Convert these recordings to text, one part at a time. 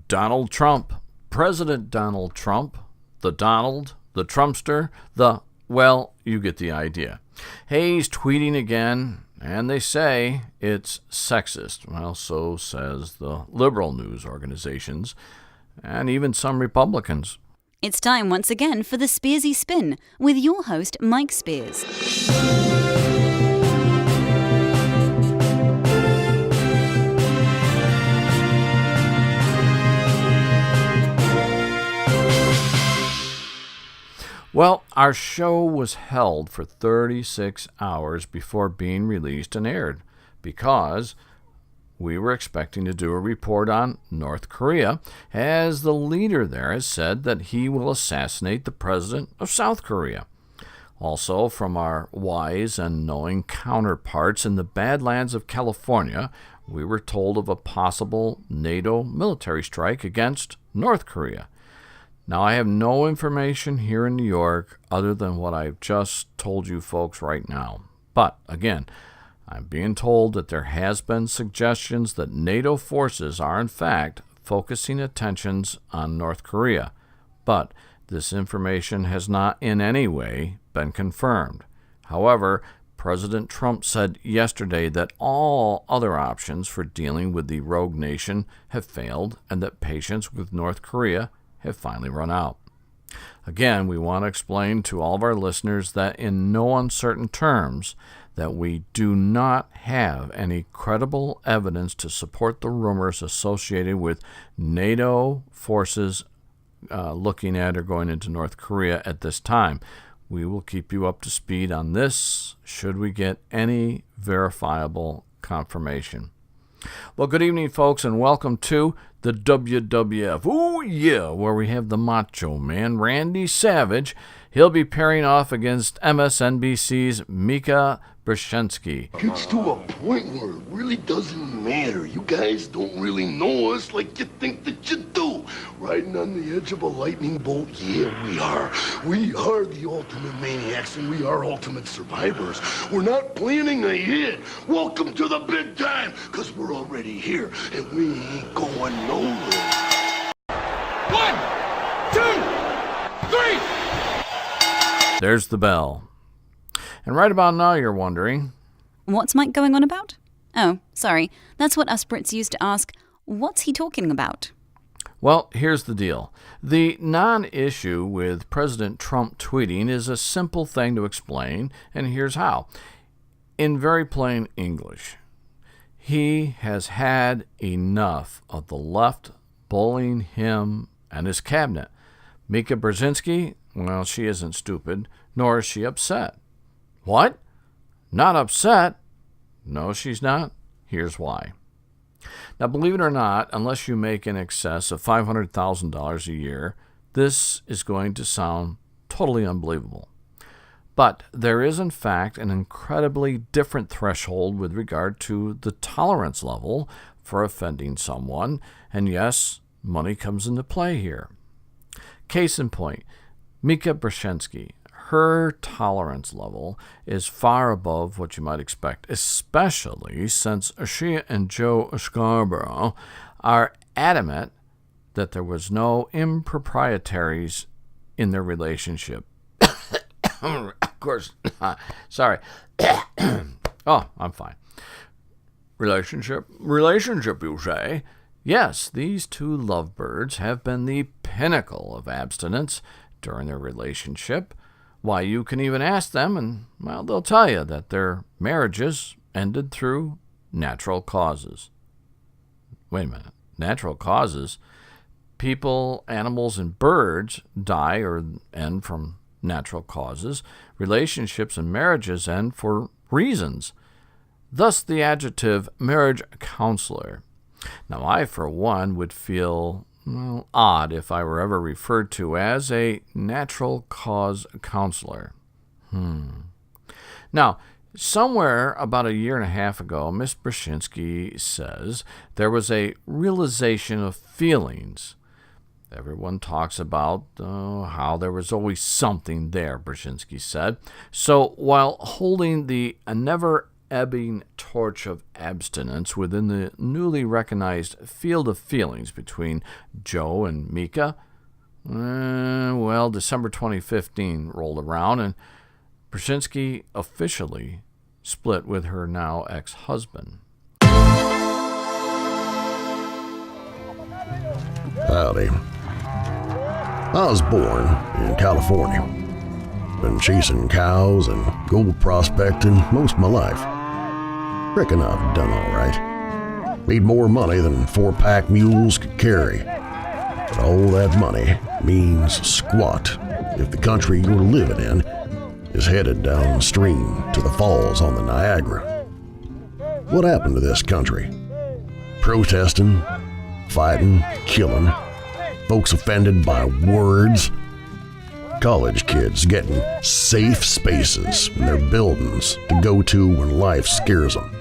Donald Trump, President Donald Trump, the Donald, the Trumpster, well, you get the idea. Hey, he's tweeting again, and they say it's sexist. Well, so says the liberal news organizations, and even some Republicans. It's time once again for the Spearsy Spin with your host, Mike Spears. Well, our show was held for 36 hours before being released and aired because we were expecting to do a report on North Korea, as the leader there has said that he will assassinate the president of South Korea. Also, from our wise and knowing counterparts in the Badlands of California, we were told of a possible NATO military strike against North Korea. Now, I have no information here in New York other than what I've just told you folks right now. But, again, I'm being told that there has been suggestions that NATO forces are, in fact, focusing attentions on North Korea. But this information has not in any way been confirmed. However, President Trump said yesterday that all other options for dealing with the rogue nation have failed and that patience with North Korea have finally run out. Again, we want to explain to all of our listeners that in no uncertain terms that we do not have any credible evidence to support the rumors associated with NATO forces looking at or going into North Korea at this time. We will keep you up to speed on this should we get any verifiable confirmation. Well, good evening, folks, and welcome to the WWF. Ooh, yeah, where we have the Macho Man, Randy Savage. He'll be pairing off against MSNBC's Mika'a. Gets to a point where it really doesn't matter. You guys don't really know us like you think that you do. Riding on the edge of a lightning bolt, yeah, we are. We are the ultimate maniacs, and we are ultimate survivors. We're not planning ahead. Welcome to the big time, because we're already here, and we ain't going nowhere. 1, 2, 3! There's the bell. And right about now, you're wondering, What's Mike going on about? Oh, sorry. That's what us Brits used to ask, what's he talking about? Well, here's the deal. The non-issue with President Trump tweeting is a simple thing to explain, and here's how. In very plain English, he has had enough of the left bullying him and his cabinet. Mika'a, well, she isn't stupid, nor is she upset. What? Not upset? No, she's not. Here's why. Now, believe it or not, unless you make in excess of $500,000 a year, this is going to sound totally unbelievable. But there is, in fact, an incredibly different threshold with regard to the tolerance level for offending someone, and yes, money comes into play here. Case in point, Mika'a. Her tolerance level is far above what you might expect, especially since she and Joe Scarborough are adamant that there was no improprieties in their relationship. Of course, sorry. Oh, I'm fine. Relationship, you say? Yes, these two lovebirds have been the pinnacle of abstinence during their relationship. Why, you can even ask them, and, well, they'll tell you that their marriages ended through natural causes. Wait a minute. Natural causes? People, animals, and birds die or end from natural causes. Relationships and marriages end for reasons. Thus the adjective marriage counselor. Now, I, for one, would feel odd if I were ever referred to as a natural cause counselor. Now, somewhere about a year and a half ago, Miss Brzezinski says there was a realization of feelings. Everyone talks about how there was always something there, Brzezinski said. So while holding the never ebbing torch of abstinence within the newly recognized field of feelings between Joe and Mika? Well, December 2015 rolled around, and Spearsy officially split with her now ex-husband. Howdy. I was born in California. Been chasing cows and gold prospecting most of my life. Reckon I've done all right. Made more money than 4-pack mules could carry. But all that money means squat if the country you're living in is headed downstream to the falls on the Niagara. What happened to this country? Protesting, fighting, killing, folks offended by words, college kids getting safe spaces in their buildings to go to when life scares them.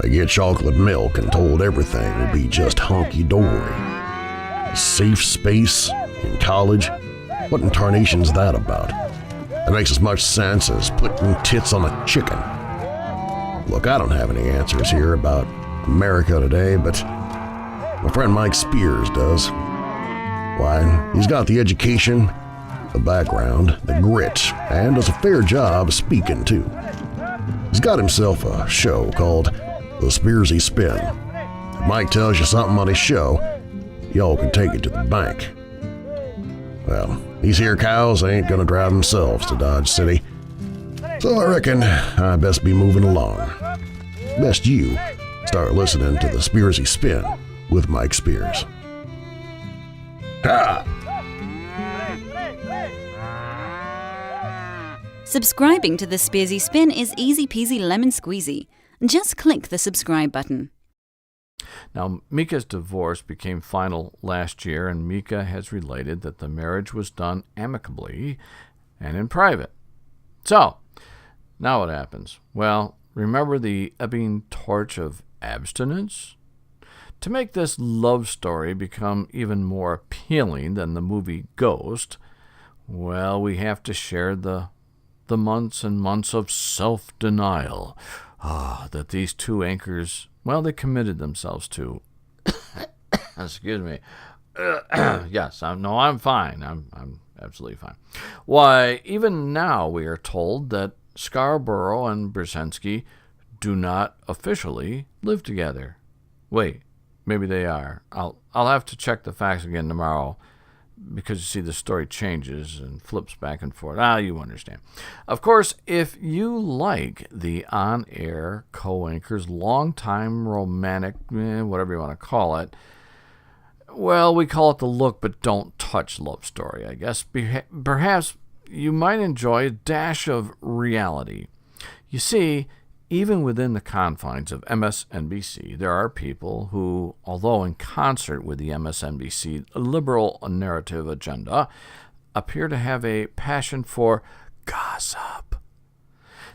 They get chocolate milk and told everything will be just honky-dory. A safe space in college? What in tarnation's that about? That makes as much sense as putting tits on a chicken. Look, I don't have any answers here about America today, but my friend Mike Spears does. Why, he's got the education, the background, the grit, and does a fair job of speaking, too. He's got himself a show called The Spearsy Spin. If Mike tells you something on his show, y'all can take it to the bank. Well, these here cows ain't gonna drive themselves to Dodge City, so I reckon I best be moving along. Best you start listening to The Spearsy Spin with Mike Spears. Ha! Subscribing to the Spearsy Spin is easy peasy lemon squeezy. Just click the subscribe button. Now, Mika's divorce became final last year, and Mika has related that the marriage was done amicably and in private. So, now what happens? Well, remember the ebbing torch of abstinence? To make this love story become even more appealing than the movie Ghost, well, we have to share the months and months of self-denial that these two anchors, well, they committed themselves to. Excuse me. Yes, I'm fine. I'm absolutely fine. Why, even now we are told that Scarborough and Spearsy do not officially live together. Wait, maybe they are. I'll have to check the facts again tomorrow, because you see the story changes and flips back and forth. You understand. Of course, if you like the on-air co-anchor's long-time romantic, whatever you want to call it, well, we call it the look but don't touch love story, I guess. Perhaps you might enjoy a dash of reality. You see, even within the confines of MSNBC, there are people who, although in concert with the MSNBC liberal narrative agenda, appear to have a passion for gossip.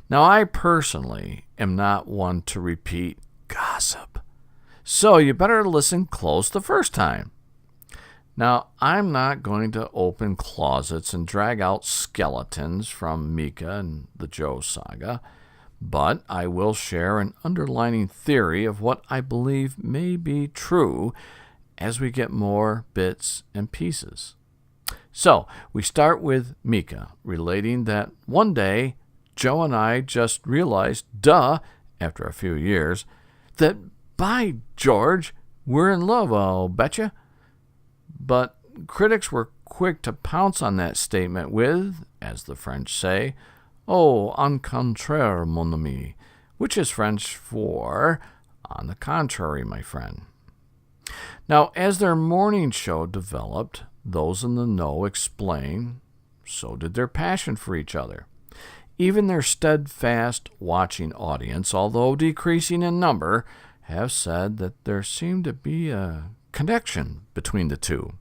Now, I personally am not one to repeat gossip, so you better listen close the first time. Now, I'm not going to open closets and drag out skeletons from Mika and the Joe saga, but I will share an underlining theory of what I believe may be true as we get more bits and pieces. So, we start with Mika relating that one day Joe and I just realized, after a few years, that by George, we're in love, I'll betcha. But critics were quick to pounce on that statement with, as the French say, "Oh, en contraire, mon ami," which is French for, on the contrary, my friend. Now, as their morning show developed, those in the know explain, so did their passion for each other. Even their steadfast watching audience, although decreasing in number, have said that there seemed to be a connection between the two.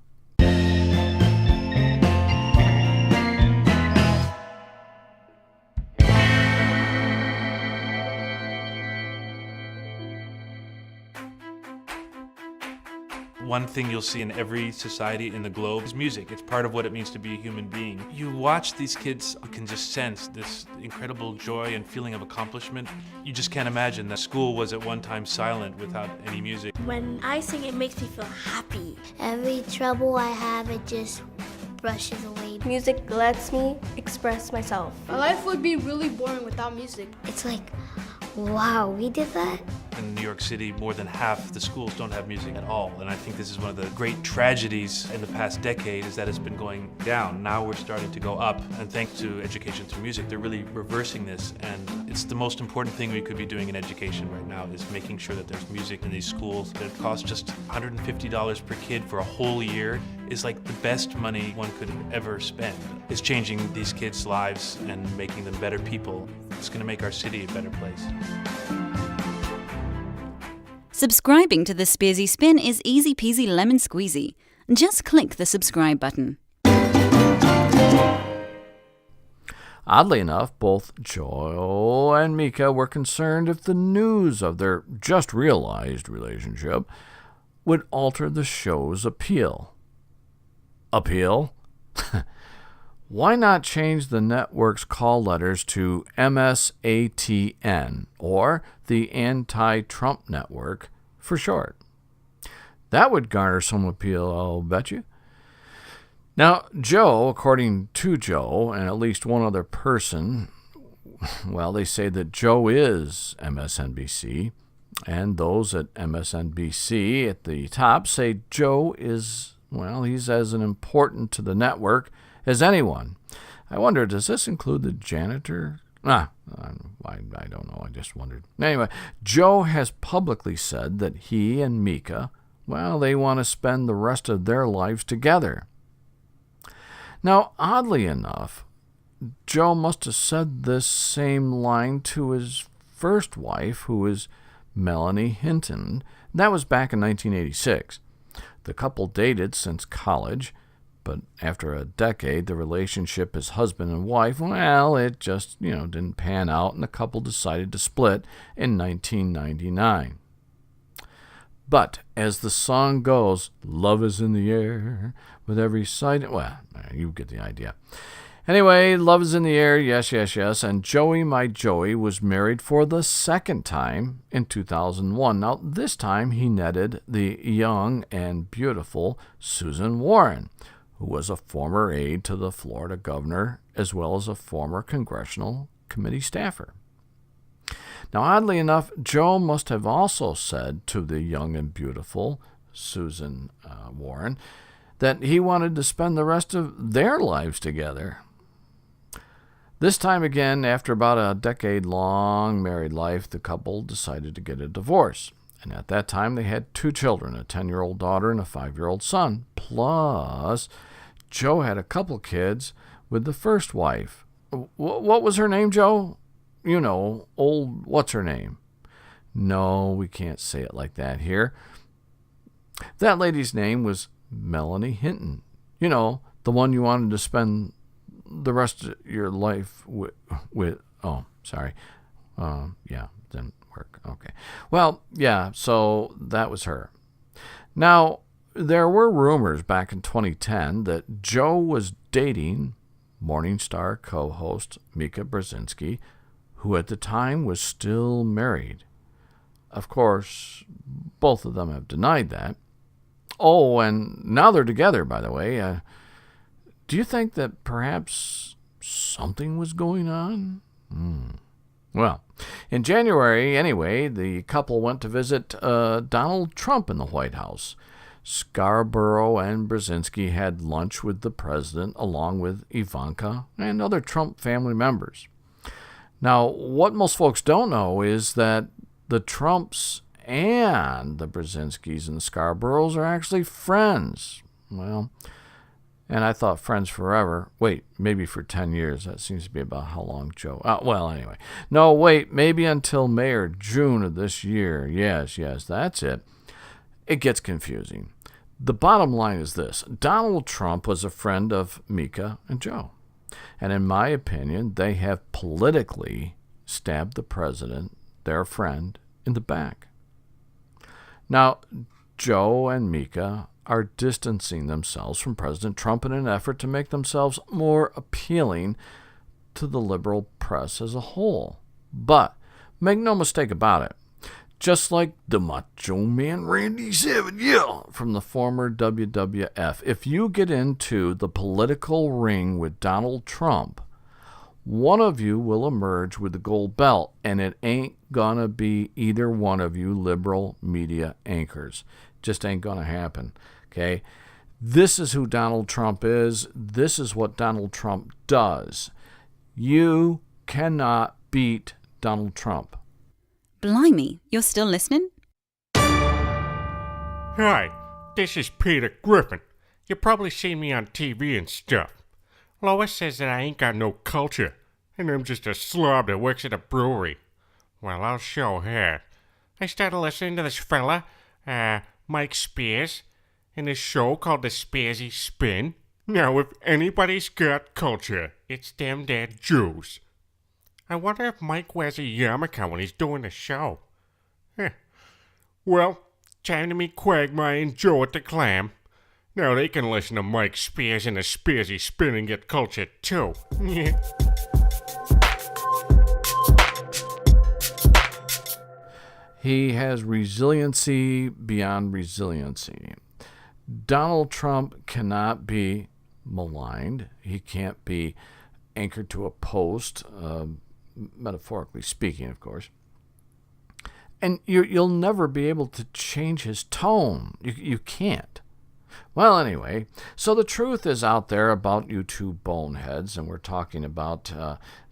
One thing you'll see in every society in the globe is music. It's part of what it means to be a human being. You watch these kids, you can just sense this incredible joy and feeling of accomplishment. You just can't imagine that school was at one time silent without any music. When I sing, it makes me feel happy. Every trouble I have, it just brushes away. Music lets me express myself. My life would be really boring without music. It's like, wow, we did that? In New York City, more than half the schools don't have music at all. And I think this is one of the great tragedies in the past decade is that it's been going down. Now we're starting to go up. And thanks to education through music, they're really reversing this. And it's the most important thing we could be doing in education right now is making sure that there's music in these schools. That it costs just $150 per kid for a whole year is like the best money one could ever spend. It's changing these kids' lives and making them better people. It's going to make our city a better place. Subscribing to the Spearsy Spin is easy peasy lemon squeezy. Just click the subscribe button. Oddly enough, both Joe and Mika were concerned if the news of their just-realized relationship would alter the show's appeal. Appeal? Why not change the network's call letters to MSATN, or the Anti-Trump Network for short? That would garner some appeal, I'll bet you. Now, Joe, according to Joe, and at least one other person, well, they say that Joe is MSNBC, and those at MSNBC at the top say Joe is, well, he's as important to the network as anyone. I wonder, does this include the janitor? I don't know. I just wondered. Anyway, Joe has publicly said that he and Mika, well, they want to spend the rest of their lives together. Now, oddly enough, Joe must have said this same line to his first wife, who is Melanie Hinton. That was back in 1986. The couple dated since college. But after a decade, the relationship as husband and wife, well, it just, didn't pan out, and the couple decided to split in 1999. But as the song goes, love is in the air with every sight. Well, you get the idea. Anyway, love is in the air, yes, yes, yes. And Joey, my Joey, was married for the second time in 2001. Now, this time he netted the young and beautiful Susan Warren, who was a former aide to the Florida governor, as well as a former congressional committee staffer. Now, oddly enough, Joe must have also said to the young and beautiful Susan Warren that he wanted to spend the rest of their lives together. This time again, after about a decade-long married life, the couple decided to get a divorce. And at that time, they had 2 children, a 10-year-old daughter and a 5-year-old son. Plus, Joe had a couple kids with the first wife. What was her name, Joe? Old, what's her name? No, we can't say it like that here. That lady's name was Melanie Hinton. The one you wanted to spend the rest of your life with. Oh, sorry. Yeah, didn't work. Okay. Well, yeah, so that was her. Now, there were rumors back in 2010 that Joe was dating Morning Star co-host Mika Brzezinski, who at the time was still married. Of course, both of them have denied that. Oh, and now they're together, by the way. Do you think that perhaps something was going on? Well, in January, anyway, the couple went to visit Donald Trump in the White House. Scarborough and Brzezinski had lunch with the president, along with Ivanka and other Trump family members. Now, what most folks don't know is that the Trumps and the Brzezinskis and the Scarboroughs are actually friends. Well, and I thought friends forever. Wait, maybe for 10 years. That seems to be about how long Joe... well, anyway. No, wait, maybe until May or June of this year. Yes, that's it. It gets confusing. The bottom line is this. Donald Trump was a friend of Mika and Joe. And in my opinion, they have politically stabbed the president, their friend, in the back. Now, Joe and Mika are distancing themselves from President Trump in an effort to make themselves more appealing to the liberal press as a whole. But make no mistake about it, just like the Macho Man Randy Savage, from the former WWF, if you get into the political ring with Donald Trump, one of you will emerge with the gold belt, and it ain't gonna be either one of you liberal media anchors. Just ain't gonna happen, okay? This is who Donald Trump is. This is what Donald Trump does. You cannot beat Donald Trump. Blimey, you're still listening? Hi, this is Peter Griffin. You probably seen me on TV and stuff. Lois says that I ain't got no culture, and I'm just a slob that works at a brewery. Well, I'll show her. I started listening to this fella, Mike Spears, in his show called the Spearsy Spin. Now, if anybody's got culture, it's them dead Jews. I wonder if Mike wears a yarmulke when he's doing the show. Well, time to meet Quagmire and Joe at the Clam. Now they can listen to Mike Spears and the Spearsy Spin and get culture too. He has resiliency beyond resiliency. Donald Trump cannot be maligned. He can't be anchored to a post, metaphorically speaking, of course. And you'll never be able to change his tone. You can't. Well, anyway, so the truth is out there about you two boneheads, and we're talking about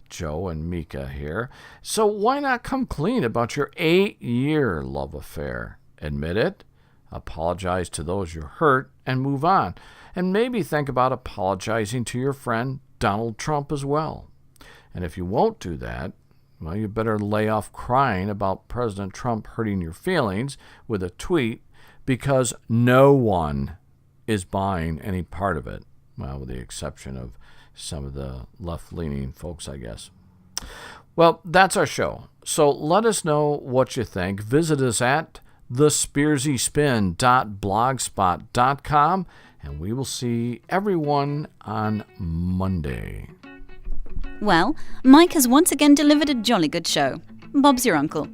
Joe and Mika here. So why not come clean about your 8-year love affair? Admit it, apologize to those you hurt, and move on. And maybe think about apologizing to your friend Donald Trump as well. And if you won't do that, well, you better lay off crying about President Trump hurting your feelings with a tweet, because no one is buying any part of it. Well, with the exception of some of the left-leaning folks, I guess. Well, that's our show. So let us know what you think. Visit us at thespearsyspin.blogspot.com, and we will see everyone on Monday. Well, Mike has once again delivered a jolly good show. Bob's your uncle.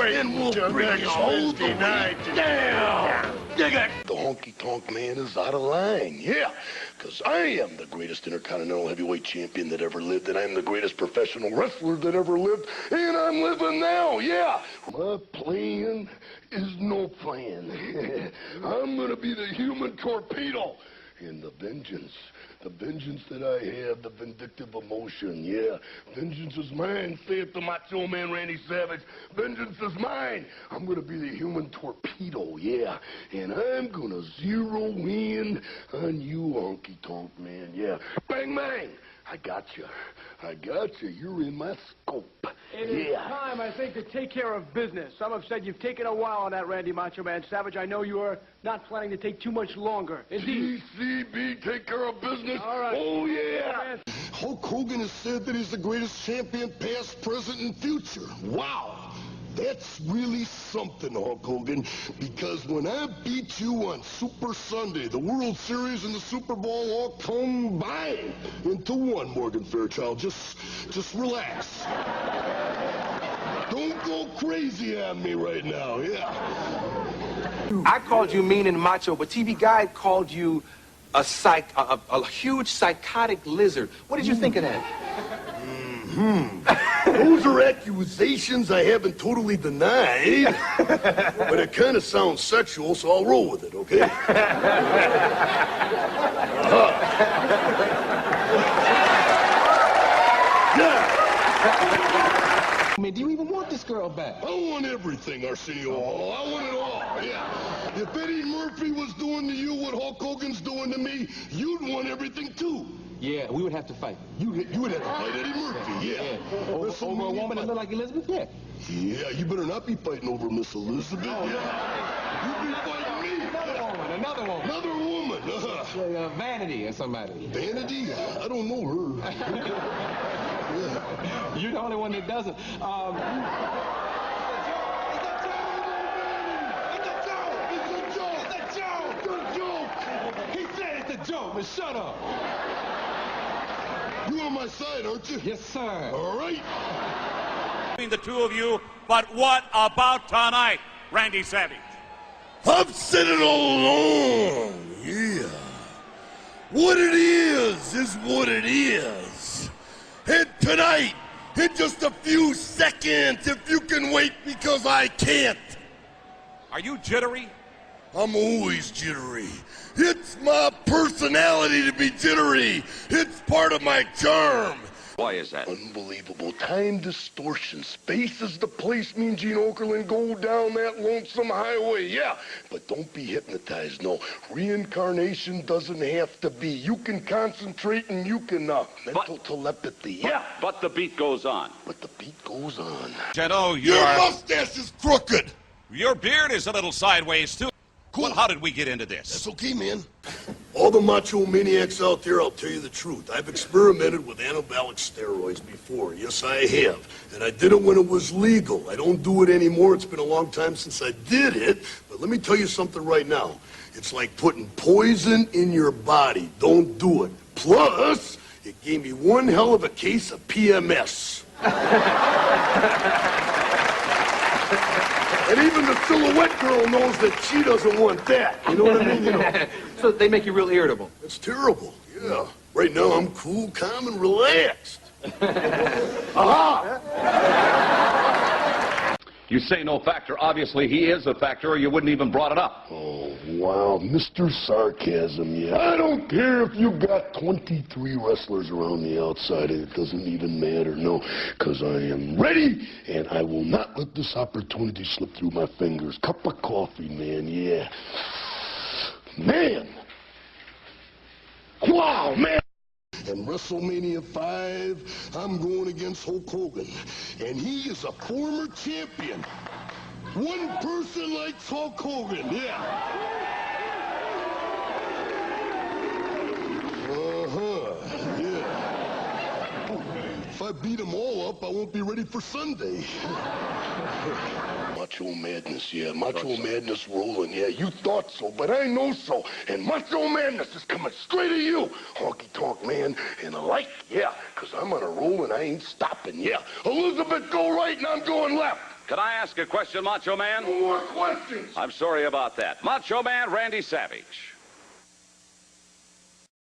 night. And we'll bring you home tonight. Damn! Dig it! The honky-tonk man is out of line, yeah. Because I am the greatest intercontinental heavyweight champion that ever lived, and I'm the greatest professional wrestler that ever lived, and I'm living now, yeah. My plan is no plan. I'm gonna be the human torpedo. And the vengeance that I have, the vindictive emotion, yeah. Vengeance is mine, say it to Macho Man Randy Savage. Vengeance is mine. I'm gonna be the human torpedo, yeah. And I'm gonna zero in on you, honky-tonk man, yeah. Bang, bang. I got you. You're in my scope. It is time, I think, to take care of business. Some have said you've taken a while on that, Randy Macho Man Savage. I know you are not planning to take too much longer. Indeed. TCB, take care of business. All right. Oh, yeah. Hulk Hogan has said that he's the greatest champion past, present, and future. Wow. That's really something, Hulk Hogan, because when I beat you on Super Sunday, the World Series and the Super Bowl all combined into one, Morgan Fairchild. Just relax. Don't go crazy on me right now, yeah. I called you mean and macho, but TV Guide called you a huge psychotic lizard. What did you think of that? Those are accusations I haven't totally denied, but it kind of sounds sexual, so I'll roll with it, okay? Yeah. I mean, do you even want this girl back? I want everything, Arsenio Hall. I want it all, yeah. If Eddie Murphy was doing to you what Hulk Hogan's doing to me, you'd want everything too. Yeah, we would have to fight. You would have to fight Eddie Murphy, yeah. Over a woman that looked like Elizabeth? Yeah. Yeah, you better not be fighting over Miss Elizabeth. No, yeah. You be fighting me. Another woman. Another woman. Vanity or somebody. Vanity? I don't know her. Yeah. You're the only one that doesn't. He said it's a joke, but shut up. You on my side, aren't you? Yes, sir. All right. Between the two of you, but what about tonight, Randy Savage? I've said it all along, yeah. What it is what it is. And tonight, in just a few seconds, if you can wait, because I can't. Are you jittery? I'm always jittery. It's my personality to be jittery. It's part of my charm. Why is that? Unbelievable. Time distortion. Space is the place, me and Gene Okerlund go down that lonesome highway. Yeah, but don't be hypnotized. No, reincarnation doesn't have to be. You can concentrate and you can mental telepathy. Yeah. But the beat goes on. But the beat goes on. Jeno, Your mustache is crooked. Your beard is a little sideways, too. Cool. Well, how did we get into this? That's okay, man. All the macho maniacs out there, I'll tell you the truth. I've experimented with anabolic steroids before. Yes, I have. And I did it when it was legal. I don't do it anymore. It's been a long time since I did it. But let me tell you something right now. It's like putting poison in your body. Don't do it. Plus, it gave me one hell of a case of PMS. And even the silhouette girl knows that she doesn't want that. You know what I mean? You know. So they make you real irritable. It's terrible, yeah. Right now, I'm cool, calm, and relaxed. Aha! You say no factor. Obviously, he is a factor, or you wouldn't even brought it up. Oh, wow. Mr. Sarcasm, yeah. I don't care if you got 23 wrestlers around the outside. It doesn't even matter, no. Because I am ready, and I will not let this opportunity slip through my fingers. Cup of coffee, man, yeah. Man! Wow, man! In WrestleMania 5, I'm going against Hulk Hogan. And he is a former champion. One person likes Hulk Hogan, yeah. Yeah. If I beat them all up, I won't be ready for Sunday. Macho Madness, yeah. Macho Madness rolling, yeah. You thought so, but I know so. And Macho Madness is coming straight at you, honky-tonk man. And I like, yeah, because I'm on a roll and I ain't stopping, yeah. Elizabeth, go right and I'm going left. Can I ask a question, Macho Man? No more questions. I'm sorry about that. Macho Man Randy Savage.